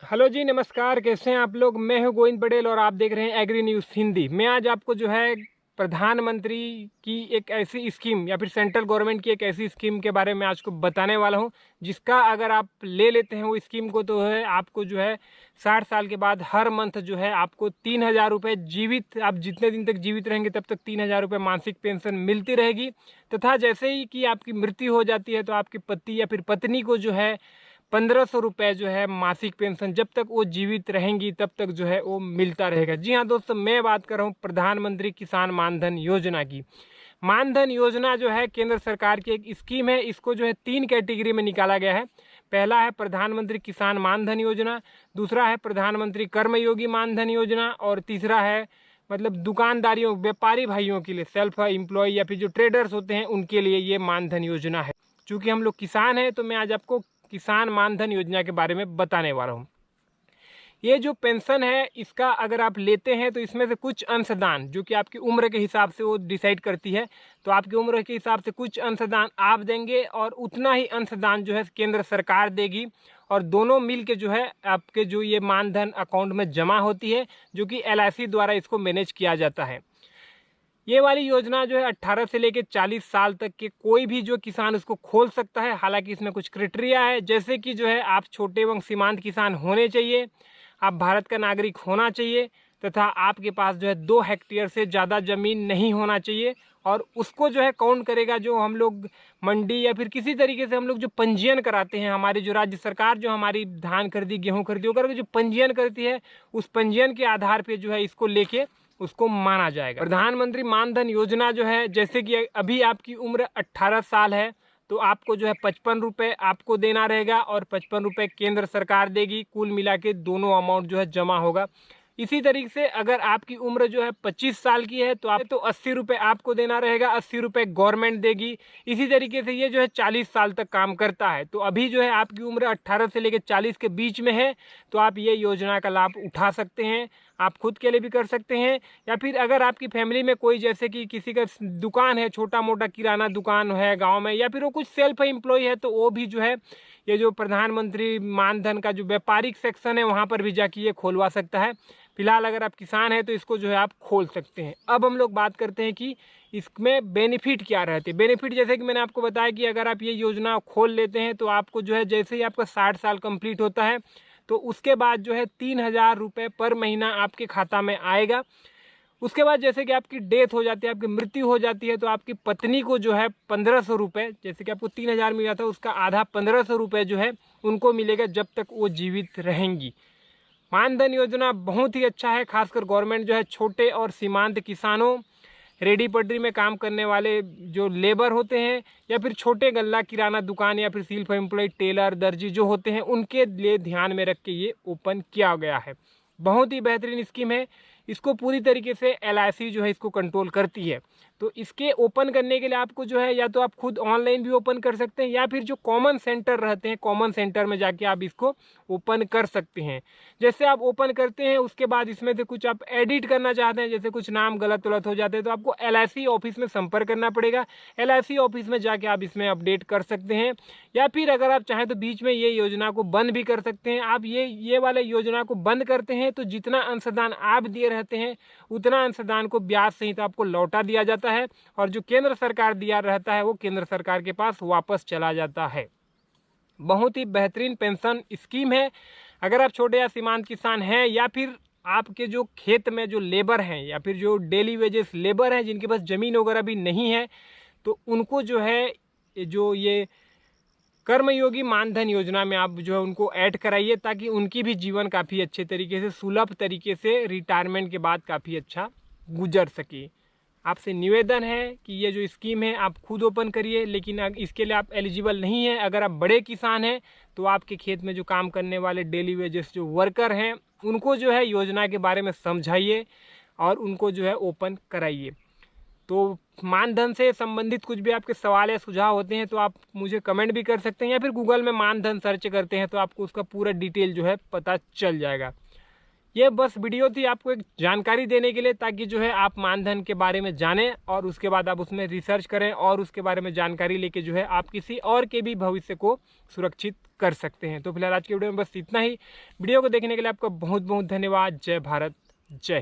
Hello जी, नमस्कार। कैसे हैं आप लोग? मैं हूं गोविंद पटेल और आप देख रहे हैं एग्री न्यूज़ हिंदी। मैं आज आपको जो है प्रधानमंत्री की एक ऐसी स्कीम या फिर सेंट्रल गवर्नमेंट की एक ऐसी स्कीम के बारे में आज को बताने वाला हूं, जिसका अगर आप ले लेते हैं वो स्कीम को तो है आपको जो है 60 साल के बाद हर मंथ जो है आपको 3,000 रुपये जीवित, आप जितने दिन तक जीवित रहेंगे तब तक 3,000 रुपये मासिक पेंशन मिलती रहेगी। तथा जैसे ही कि आपकी मृत्यु हो जाती है तो आपकी पति या फिर पत्नी को जो है 1,500 रुपये जो है मासिक पेंशन जब तक वो जीवित रहेंगी तब तक जो है वो मिलता रहेगा। जी हाँ दोस्तों, मैं बात कर रहा हूँ प्रधानमंत्री किसान मानधन योजना की। मानधन योजना जो है केंद्र सरकार की एक स्कीम है। इसको जो है 3 कैटेगरी में निकाला गया है। पहला है प्रधानमंत्री किसान मानधन योजना, दूसरा है प्रधानमंत्री कर्मयोगी मानधन योजना और तीसरा है मतलब दुकानदारियों व्यापारी भाइयों के लिए, सेल्फ एम्प्लॉय या फिर जो ट्रेडर्स होते हैं उनके लिए ये मानधन योजना है। चूँकि हम लोग किसान हैं तो मैं आज आपको किसान मानधन योजना के बारे में बताने वाला हूँ। ये जो पेंशन है इसका अगर आप लेते हैं तो इसमें से कुछ अंशदान जो कि आपकी उम्र के हिसाब से वो डिसाइड करती है, तो आपकी उम्र के हिसाब से कुछ अंशदान आप देंगे और उतना ही अंशदान जो है केंद्र सरकार देगी और दोनों मिल के जो है आपके जो ये मानधन अकाउंट में जमा होती है, जो कि LIC द्वारा इसको मैनेज किया जाता है। ये वाली योजना जो है 18 से लेकर 40 साल तक के कोई भी जो किसान उसको खोल सकता है। हालांकि इसमें कुछ क्राइटेरिया है, जैसे कि जो है आप छोटे एवं सीमांत किसान होने चाहिए, आप भारत का नागरिक होना चाहिए तथा आपके पास जो है 2 हेक्टेयर से ज़्यादा ज़मीन नहीं होना चाहिए। और उसको जो है काउंट करेगा जो हम लोग मंडी या फिर किसी तरीके से हम लोग जो पंजीयन कराते हैं, हमारी जो राज्य सरकार जो हमारी धान खरीदी गेहूँ खरीदी वगैरह जो पंजीयन करती है, उस पंजीयन के आधार पर जो है इसको लेके उसको माना जाएगा। प्रधानमंत्री मानधन योजना जो है, जैसे कि अभी आपकी उम्र 18 साल है तो आपको जो है 55 रुपये आपको देना रहेगा और 55 रुपये केंद्र सरकार देगी। कुल मिला के दोनों अमाउंट जो है जमा होगा। इसी तरीके से अगर आपकी उम्र जो है 25 साल की है तो आप तो 80 रुपये आपको देना रहेगा, 80 रुपये गवर्नमेंट देगी। इसी तरीके से ये जो है 40 साल तक काम करता है। तो अभी जो है आपकी उम्र 18 से लेकर 40 के बीच में है तो आप ये योजना का लाभ उठा सकते हैं। आप खुद के लिए भी कर सकते हैं या फिर अगर आपकी फैमिली में कोई जैसे कि किसी का दुकान है, छोटा मोटा किराना दुकान है गांव में, या फिर वो कुछ सेल्फ एम्प्लॉय है तो वो भी जो है ये जो प्रधानमंत्री मानधन का जो व्यापारिक सेक्शन है वहाँ पर भी जाके ये खोलवा सकता है। फिलहाल अगर आप किसान हैं तो इसको जो है आप खोल सकते हैं। अब हम लोग बात करते हैं कि इसमें बेनिफिट क्या रहते हैं। बेनिफिट जैसे कि मैंने आपको बताया कि अगर आप ये योजना खोल लेते हैं तो आपको जो है जैसे ही आपका 60 साल कंप्लीट होता है तो उसके बाद जो है 3,000 रुपये पर महीना आपके खाता में आएगा। उसके बाद जैसे कि आपकी डेथ हो जाती है, आपकी मृत्यु हो जाती है तो आपकी पत्नी को जो है 1,500 रुपये, जैसे कि आपको 3,000 मिला था उसका आधा 1,500 रुपये जो है उनको मिलेगा जब तक वो जीवित रहेंगी। मानधन योजना बहुत ही अच्छा है, खासकर गवर्नमेंट जो है छोटे और सीमांत किसानों, रेडी पटरी में काम करने वाले जो लेबर होते हैं या फिर छोटे गल्ला किराना दुकान या फिर सेल्फ एम्प्लॉय टेलर दर्जी जो होते हैं उनके लिए ध्यान में रख के ये ओपन किया गया है। बहुत ही बेहतरीन स्कीम है। इसको पूरी तरीके से LIC जो है इसको कंट्रोल करती है। तो इसके ओपन करने के लिए आपको जो है या तो आप खुद ऑनलाइन भी ओपन कर सकते हैं या फिर जो कॉमन सेंटर रहते हैं कॉमन सेंटर में जाके आप इसको ओपन कर सकते हैं। जैसे आप ओपन करते हैं उसके बाद इसमें से कुछ आप एडिट करना चाहते हैं, जैसे कुछ नाम गलत गलत हो जाते हैं तो आपको LIC ऑफिस में संपर्क करना पड़ेगा। LIC ऑफिस में जाके आप इसमें अपडेट कर सकते हैं या फिर अगर आप चाहें तो बीच में ये योजना को बंद भी कर सकते हैं। आप ये वाले योजना को बंद करते हैं तो जितना अंशदान आप दिए रहते हैं उतना अंशदान को ब्याज सहित आपको लौटा दिया जाता है और जो केंद्र सरकार दिया रहता है वो केंद्र सरकार के पास वापस चला जाता है। बहुत ही बेहतरीन पेंशन स्कीम है। अगर आप छोटे या सीमांत किसान हैं या फिर आपके जो खेत में जो लेबर हैं या फिर जो डेली वेजेस लेबर हैं जिनके पास ज़मीन वगैरह भी नहीं है तो उनको जो है जो ये कर्मयोगी मानधन योजना में आप जो है उनको ऐड कराइए ताकि उनकी भी जीवन काफ़ी अच्छे तरीके से सुलभ तरीके से रिटायरमेंट के बाद काफ़ी अच्छा गुजर सके। आपसे निवेदन है कि ये जो स्कीम है आप खुद ओपन करिए, लेकिन इसके लिए आप एलिजिबल नहीं हैं। अगर आप बड़े किसान हैं तो आपके खेत में जो काम करने वाले डेली वेजेस जो वर्कर हैं उनको जो है योजना के बारे में समझाइए और उनको जो है ओपन कराइए। तो मानधन से संबंधित कुछ भी आपके सवाल या सुझाव होते हैं तो आप मुझे कमेंट भी कर सकते हैं या फिर गूगल में मानधन सर्च करते हैं तो आपको उसका पूरा डिटेल जो है पता चल जाएगा। ये बस वीडियो थी आपको एक जानकारी देने के लिए, ताकि जो है आप मानधन के बारे में जानें और उसके बाद आप उसमें रिसर्च करें और उसके बारे में जानकारी लेके जो है आप किसी और के भी भविष्य को सुरक्षित कर सकते हैं। तो फिलहाल आज की वीडियो में बस इतना ही। वीडियो को देखने के लिए आपका बहुत बहुत धन्यवाद। जय भारत, जय हिंद।